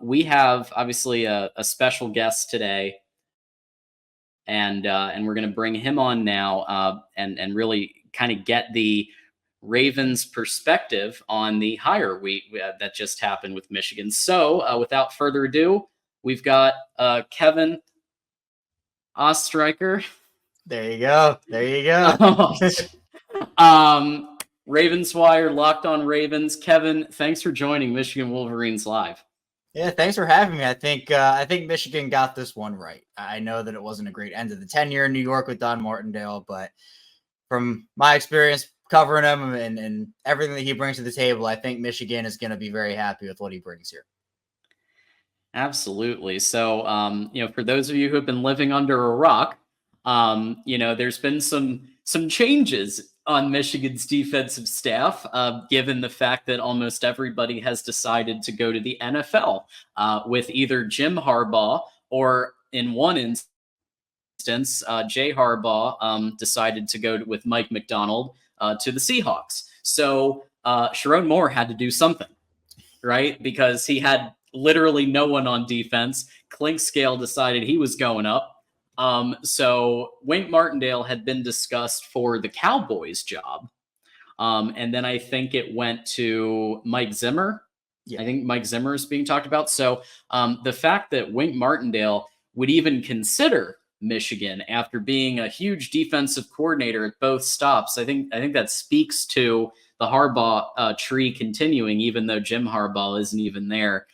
We have obviously a special guest today, and we're going to bring him on now, and really kind of get the Ravens' perspective on the hire that just happened with Michigan. So, without further ado, we've got Kevin Oestreicher. There you go. There you go. Ravens Wire, Locked on Ravens. Kevin, thanks for joining Michigan Wolverines Live. Yeah, thanks for having me. I think Michigan got this one right. I know that it wasn't a great end of the tenure in New York with Don Martindale, but from my experience covering him and everything that he brings to the table, I think Michigan is going to be very happy with what he brings here. Absolutely. So, for those of you who have been living under a rock, there's been some changes on Michigan's defensive staff, given the fact that almost everybody has decided to go to the NFL, with either Jim Harbaugh or, in one instance, Jay Harbaugh decided to go with Mike McDonald to the Seahawks. So Sharon Moore had to do something, right? Because he had literally no one on defense. Clinkscale decided he was going up. So Wink Martindale had been discussed for the Cowboys job. And then I think it went to Mike Zimmer. Yeah. I think Mike Zimmer is being talked about. So the fact that Wink Martindale would even consider Michigan after being a huge defensive coordinator at both stops, I think that speaks to the Harbaugh tree continuing, even though Jim Harbaugh isn't even there.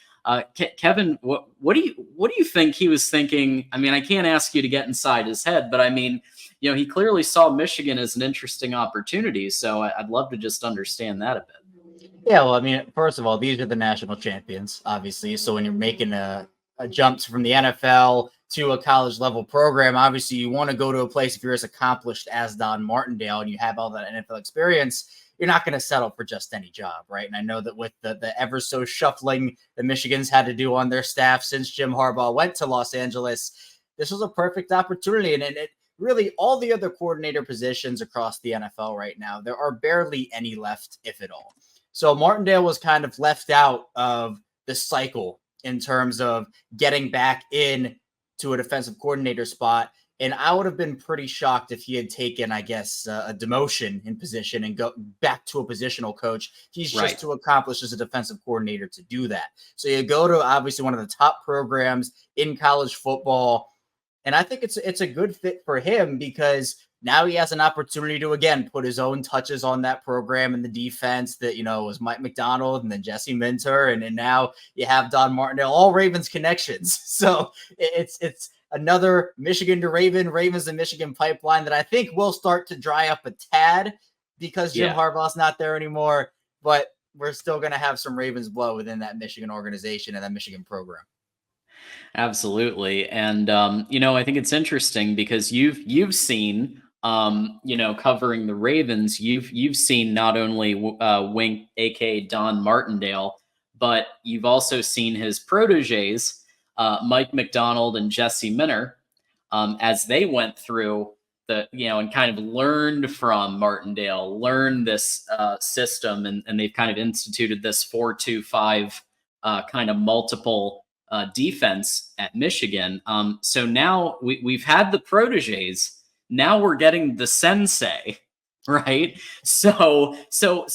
Kevin, what do you think he was thinking? I mean, I can't ask you to get inside his head, but I mean, he clearly saw Michigan as an interesting opportunity. So I'd love to just understand that a bit. Yeah, well, I mean, first of all, these are the national champions, obviously. So when you're making a jump from the NFL to a college level program, obviously you want to go to a place, if you're as accomplished as Don Martindale and you have all that NFL experience, you're not going to settle for just any job, right? And I know that with the ever so shuffling that Michigan's had to do on their staff since Jim Harbaugh went to Los Angeles, this was a perfect opportunity. And it really, all the other coordinator positions across the NFL right now, there are barely any left, if at all. So Martindale was kind of left out of the cycle in terms of getting back in to a defensive coordinator spot. And I would have been pretty shocked if he had taken, I guess, a demotion in position and go back to a positional coach. He's just too accomplished as a defensive coordinator to do that. So you go to obviously one of the top programs in college football. And I think it's a good fit for him because now he has an opportunity to, again, put his own touches on that program and the defense that, was Mike McDonald and then Jesse Minter. And now you have Don Martindale, all Ravens connections. So it's another Michigan to Ravens to Michigan pipeline that I think will start to dry up a tad because Jim Harbaugh's not there anymore. But we're still going to have some Ravens blood within that Michigan organization and that Michigan program. Absolutely. And, I think it's interesting because you've seen, covering the Ravens, you've seen not only Wink, aka Don Martindale, but you've also seen his proteges, Mike McDonald and Jesse Minter, as they went through and kind of learned from Martindale, learned this system, and they've kind of instituted this 4-2-5 kind of multiple defense at Michigan. So now we've had the proteges. Now we're getting the sensei, right? So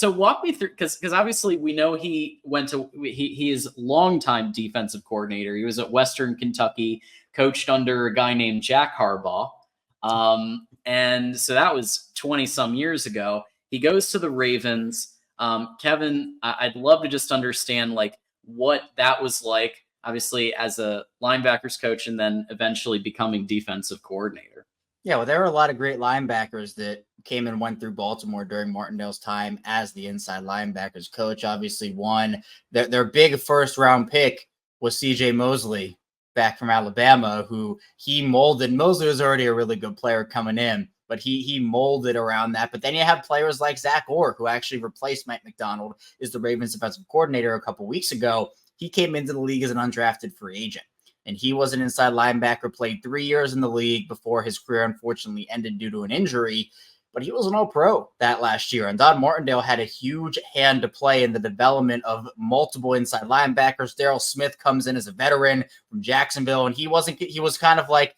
walk me through, because obviously we know he is longtime defensive coordinator. He was at Western Kentucky, coached under a guy named Jack Harbaugh. And so that was 20 some years ago. He goes to the Ravens. Kevin, I'd love to just understand what that was like, obviously as a linebackers coach and then eventually becoming defensive coordinator. Yeah, well, there were a lot of great linebackers that came and went through Baltimore during Martindale's time as the inside linebackers coach. Obviously, their big first-round pick was C.J. Mosley back from Alabama, who he molded. Mosley was already a really good player coming in, but he molded around that. But then you have players like Zach Orr, who actually replaced Mike McDonald as the Ravens defensive coordinator a couple weeks ago. He came into the league as an undrafted free agent. And he was an inside linebacker, played 3 years in the league before his career unfortunately ended due to an injury. but he was an all-pro that last year. And Don Martindale had a huge hand to play in the development of multiple inside linebackers. Daryl Smith comes in as a veteran from Jacksonville, and he was kind of like,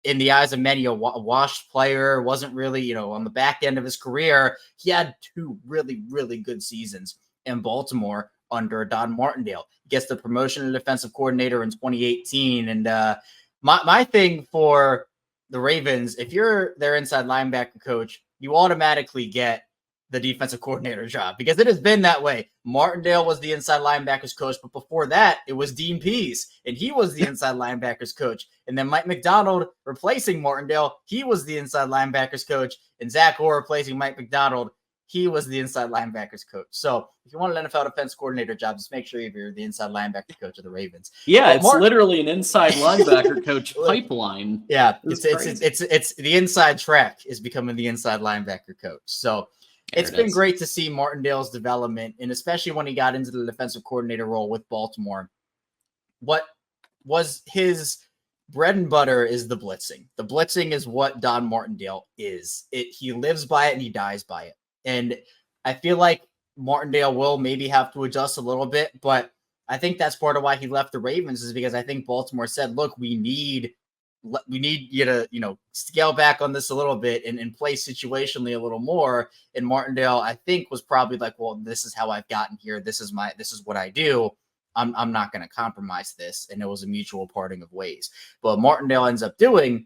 in the eyes of many, a washed player, wasn't really, on the back end of his career. He had 2 really, really good seasons in Baltimore under Don Martindale. He gets the promotion to defensive coordinator in 2018. And my thing for the Ravens, if you're their inside linebacker coach, you automatically get the defensive coordinator job, because it has been that way. Martindale was the inside linebackers coach, but before that, it was Dean Pease, and he was the inside linebackers coach. And then Mike McDonald replacing Martindale, he was the inside linebackers coach, and Zach Orr replacing Mike McDonald, he was the inside linebackers coach. So if you want an NFL defense coordinator job, just make sure you're the inside linebacker coach of the Ravens. Yeah, it's literally an inside linebacker coach pipeline. Yeah, it's the inside track is becoming the inside linebacker coach. So it's been great to see Martindale's development, and especially when he got into the defensive coordinator role with Baltimore. What was his bread and butter is the blitzing. The blitzing is what Don Martindale is. He lives by it and he dies by it. And I feel like Martindale will maybe have to adjust a little bit, but I think that's part of why he left the Ravens, is because I think Baltimore said, look, we need you to, scale back on this a little bit and play situationally a little more. And Martindale, I think, was probably like, well, this is how I've gotten here. This is what I do. I'm not going to compromise this. And it was a mutual parting of ways. But what Martindale ends up doing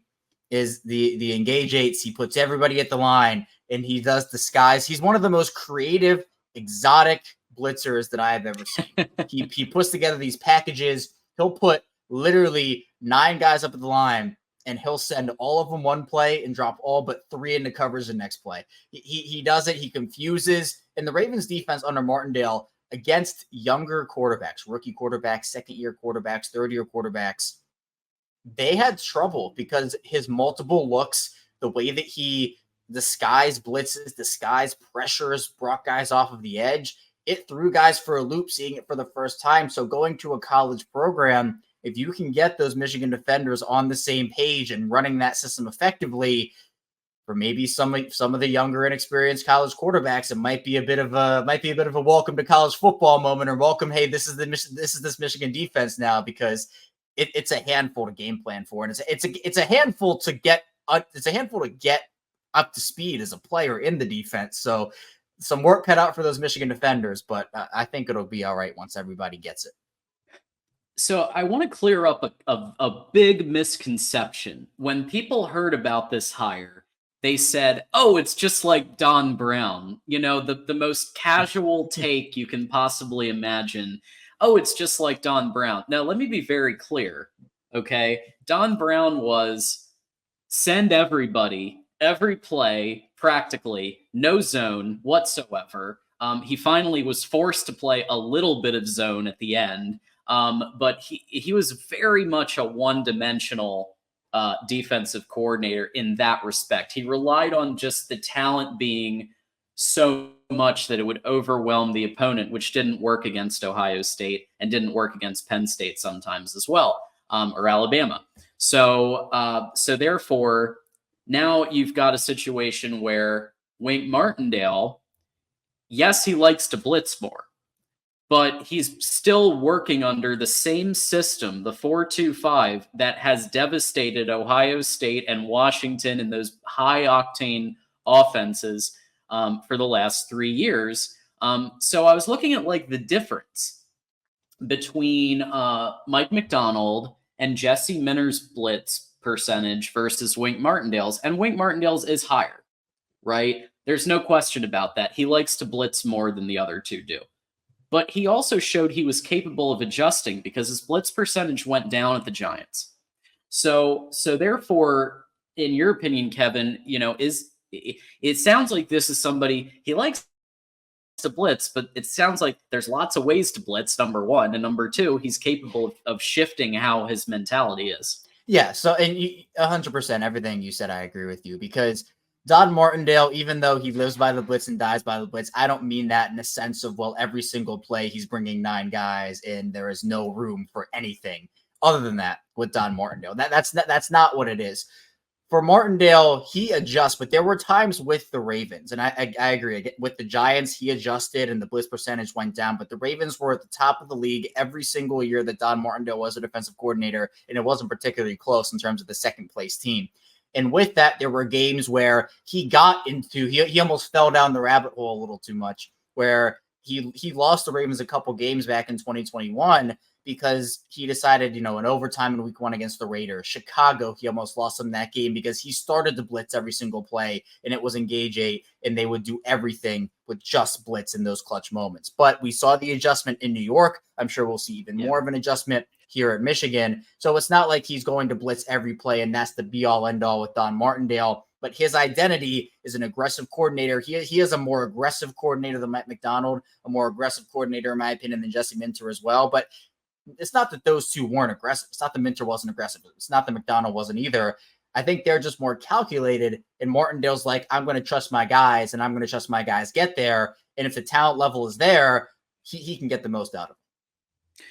is the engage eights. He puts everybody at the line and he does disguise. He's one of the most creative, exotic blitzers that I have ever seen. He puts together these packages. He'll put literally 9 guys up at the line, and he'll send all of them one play and drop all but 3 into covers the next play. He does it. He confuses. And the Ravens defense under Martindale against younger quarterbacks, rookie quarterbacks, second-year quarterbacks, third-year quarterbacks, they had trouble because his multiple looks, the way that he disguised blitzes, disguised pressures, brought guys off of the edge, it threw guys for a loop seeing it for the first time. So going to a college program, if you can get those Michigan defenders on the same page and running that system effectively, for maybe some of the younger, inexperienced college quarterbacks, it might be a bit of a welcome to college football moment, or welcome, hey, this is this Michigan defense now, because it's a handful to game plan for, and it's a handful to get up to speed as a player in the defense. So some work cut out for those Michigan defenders, but I think it'll be all right once everybody gets it. So I want to clear up a big misconception. When people heard about this hire, they said, oh, it's just like Don Brown, the most casual take you can possibly imagine. Oh, it's just like Don Brown. Now, let me be very clear, okay? Don Brown was send everybody, every play, practically, no zone whatsoever. He finally was forced to play a little bit of zone at the end, but he was very much a one-dimensional defensive coordinator in that respect. He relied on just the talent being so much that it would overwhelm the opponent, which didn't work against Ohio State and didn't work against Penn State sometimes as well, or Alabama. So therefore, now you've got a situation where Wink Martindale, yes, he likes to blitz more, but he's still working under the same system, the 4-2-5, that has devastated Ohio State and Washington in those high-octane offenses for the last 3 years. So I was looking at the difference between Mike McDonald and Jesse Minter's blitz percentage versus Wink Martindale's, and Wink Martindale's is higher, right? There's no question about that. He likes to blitz more than the other two do. But he also showed he was capable of adjusting because his blitz percentage went down at the Giants. So therefore, in your opinion, Kevin, it sounds like this is somebody, he likes to blitz, but it sounds like there's lots of ways to blitz, number one. And number two, he's capable of shifting how his mentality is. Yeah, so, and 100% everything you said, I agree with you, because Don Martindale, even though he lives by the blitz and dies by the blitz, I don't mean that in the sense of, well, every single play he's bringing 9 guys and there is no room for anything other than that with Don Martindale. That's not what it is. For Martindale, he adjusts, but there were times with the Ravens, and I agree. With the Giants, he adjusted and the blitz percentage went down, but the Ravens were at the top of the league every single year that Don Martindale was a defensive coordinator, and it wasn't particularly close in terms of the second place team. And with that, there were games where he got into, he almost fell down the rabbit hole a little too much, where he lost the Ravens a couple games back in 2021 because he decided, in overtime in week 1 against the Raiders. Chicago, he almost lost them that game because he started to blitz every single play, and it was engage 8, and they would do everything with just blitz in those clutch moments. But we saw the adjustment in New York. I'm sure we'll see even more of an adjustment here at Michigan. So it's not like he's going to blitz every play, and that's the be-all, end-all with Don Martindale. But his identity is an aggressive coordinator. He is a more aggressive coordinator than Mike Macdonald, a more aggressive coordinator, in my opinion, than Jesse Minter as well. But it's not that those two weren't aggressive. It's not that Minter wasn't aggressive. It's not that Macdonald wasn't either. I think they're just more calculated. And Martindale's like, I'm going to trust my guys, and I'm going to trust my guys get there. And if the talent level is there, he can get the most out of it.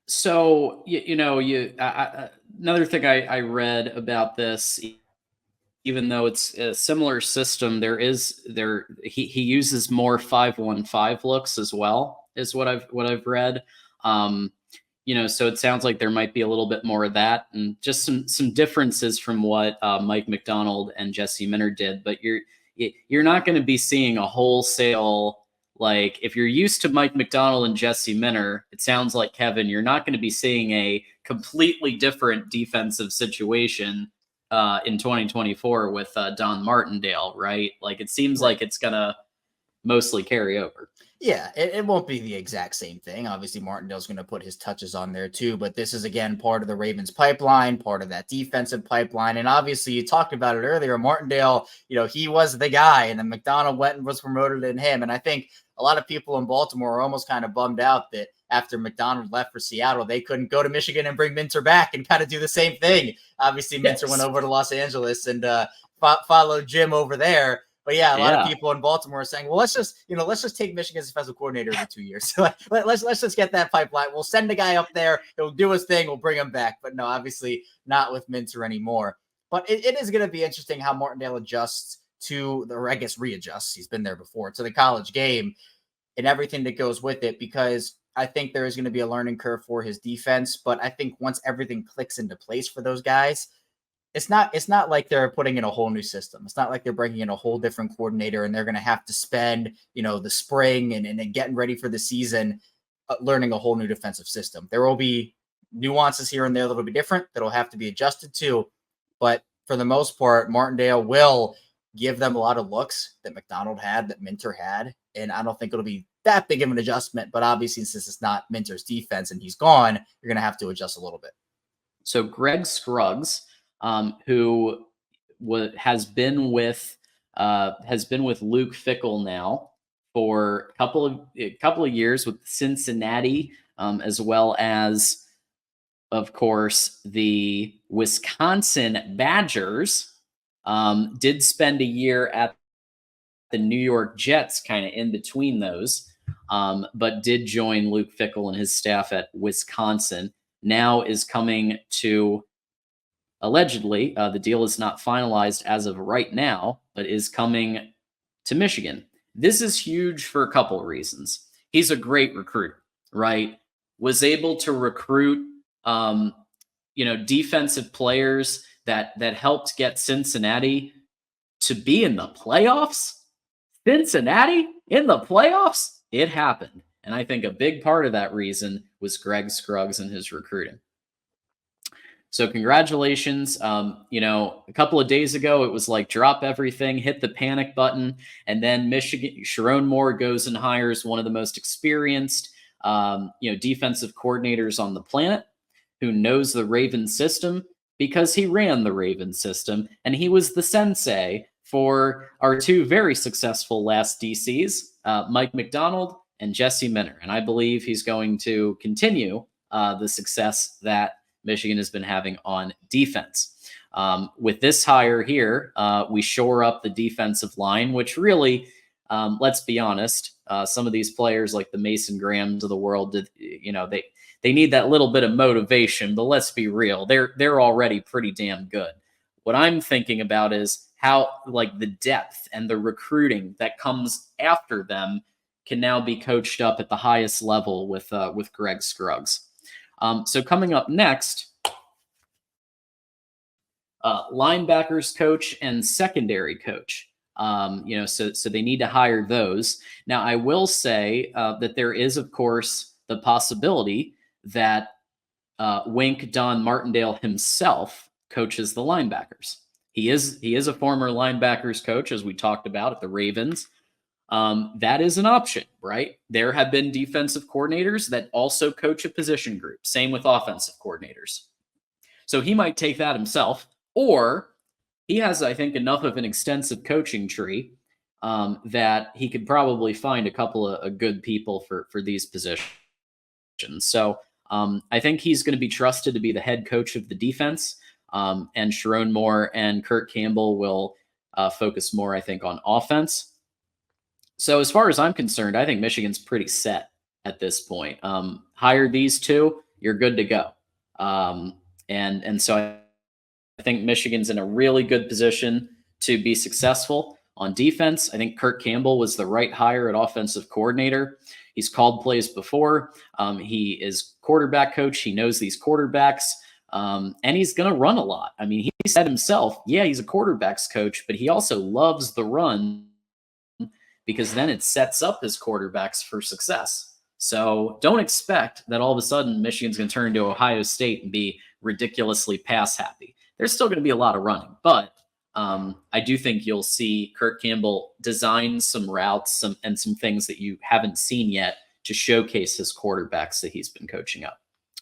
So, another thing I read about this, even though it's a similar system, he uses more 5-1-5 looks as well, is what I've read. So it sounds like there might be a little bit more of that, and just some differences from what Mike Macdonald and Jesse Minter did. But you're not going to be seeing a wholesale, like, if you're used to Mike Macdonald and Jesse Minter, it sounds like, Kevin, you're not going to be seeing a completely different defensive situation in 2024 with Don Martindale, right? Like, it seems like it's going to mostly carry over. Yeah, it won't be the exact same thing. Obviously, Martindale's going to put his touches on there too, but this is, again, part of the Ravens pipeline, part of that defensive pipeline. And obviously, you talked about it earlier, Martindale, he was the guy, and then Macdonald went and was promoted in him. And I think a lot of people in Baltimore are almost kind of bummed out that after Macdonald left for Seattle, they couldn't go to Michigan and bring Minter back and kind of do the same thing. Obviously, Minter went over to Los Angeles and followed Jim over there. But yeah, a lot of people in Baltimore are saying, well, let's just take Michigan's defensive coordinator every 2 years. So let's just get that pipeline. We'll send a guy up there. He'll do his thing. We'll bring him back. But no, obviously not with Minter anymore. But it is going to be interesting how Martindale adjusts readjusts. He's been there before, to the college game and everything that goes with it, because I think there is going to be a learning curve for his defense. But I think once everything clicks into place for those guys, it's not like they're putting in a whole new system. It's not like they're bringing in a whole different coordinator and they're going to have to spend, the spring and getting ready for the season, learning a whole new defensive system. There will be nuances here and there that'll be different, that'll have to be adjusted to. But for the most part, Martindale will give them a lot of looks that Macdonald had, that Minter had. And I don't think it'll be that big of an adjustment. But obviously, since it's not Minter's defense and he's gone, you're going to have to adjust a little bit. So Greg Scruggs, who has been with Luke Fickell now for a couple of years with Cincinnati, as well as, of course, the Wisconsin Badgers. Did spend a year at the New York Jets, kind of in between those, but did join Luke Fickell and his staff at Wisconsin. Now is coming to, allegedly, the deal is not finalized as of right now, but is coming to Michigan. This is huge for a couple of reasons. He's a great recruiter, right? Was able to recruit, defensive players that helped get Cincinnati to be in the playoffs. Cincinnati in the playoffs? It happened. And I think a big part of that reason was Greg Scruggs and his recruiting. So congratulations. A couple of days ago, it was like drop everything, hit the panic button. And then Michigan, Sharon Moore goes and hires one of the most experienced, defensive coordinators on the planet, who knows the Ravens system because he ran the Ravens system. And he was the sensei for our two very successful last DCs, Mike Macdonald and Jesse Minter. And I believe he's going to continue the success that Michigan has been having on defense. With this hire here, we shore up the defensive line, which really, let's be honest, some of these players like the Mason Grahams of the world, they need that little bit of motivation, but let's be real. They're already pretty damn good. What I'm thinking about is how like the depth and the recruiting that comes after them can now be coached up at the highest level with Greg Scruggs. So coming up next, linebackers coach and secondary coach. So they need to hire those. Now, I will say that there is, of course, the possibility that Wink Don Martindale himself coaches the linebackers. He is a former linebackers coach, as we talked about at the Ravens. That is an option, right? There have been defensive coordinators that also coach a position group. Same with offensive coordinators. So he might take that himself, or he has, I think, enough of an extensive coaching tree that he could probably find a couple of good people for these positions. So I think he's going to be trusted to be the head coach of the defense, and Sharon Moore and Kurt Campbell will focus more, I think, on offense. So as far as I'm concerned, I think Michigan's pretty set at this point. Hire these two, you're good to go. And so I think Michigan's in a really good position to be successful on defense. I think Kurt Campbell was the right hire at offensive coordinator. He's called plays before. He is quarterback coach. He knows these quarterbacks, and he's going to run a lot. I mean, he said himself, yeah, he's a quarterbacks coach, but he also loves the run because then it sets up his quarterbacks for success. So don't expect that all of a sudden Michigan's going to turn into Ohio State and be ridiculously pass happy. There's still going to be a lot of running, but I do think you'll see Kurt Campbell design some routes and some things that you haven't seen yet to showcase his quarterbacks that he's been coaching up.